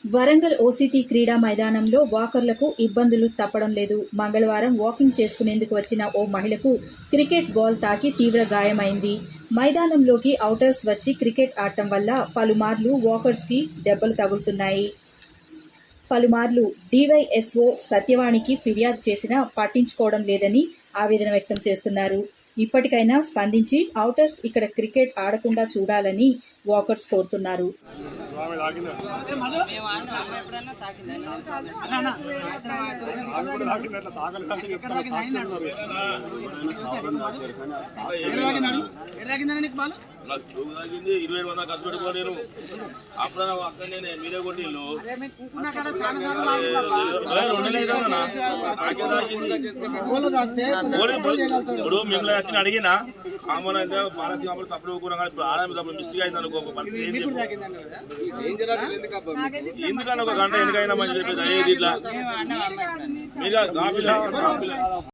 Warangal OCT క్రీడా మైదానంలో వాకర్లకు ఇబ్బందులు తప్పడం లేదు. మంగళవారం వాకింగ్ చేసుకునేందుకు వచ్చిన ఓ మహిళకు క్రికెట్ బాల్ తాకి తీవ్ర గాయమైంది. మైదానంలోకి ఔటర్స్ వచ్చి క్రికెట్ ఆడటం వల్ల పలుమార్లు వాకర్స్కి దెబ్బలు తగులుతున్నాయి. పలుమార్లు డివైఎస్ఓ సత్యవాణికి ఫిర్యాదు చేసినా పట్టించుకోవడం లేదని ఆవేదన వ్యక్తం చేస్తున్నారు. ఇప్పటికైనా స్పందించి ఔటర్స్ ఇక్కడ క్రికెట్ ఆడకుండా చూడాలని వాకర్స్ కోరుతున్నారు. ఇప్పుడు మిమ్మల్ని వచ్చి అడిగినా కామన్ అయితే భారతీయ సప్పుడు ఇప్పుడు ఆడప్పుడు మిస్టేక్ అయింది అనుకో ఎందుకని ఒక గంట ఎన్నికైనా మంచి చెప్పేది ఇట్లా మీరు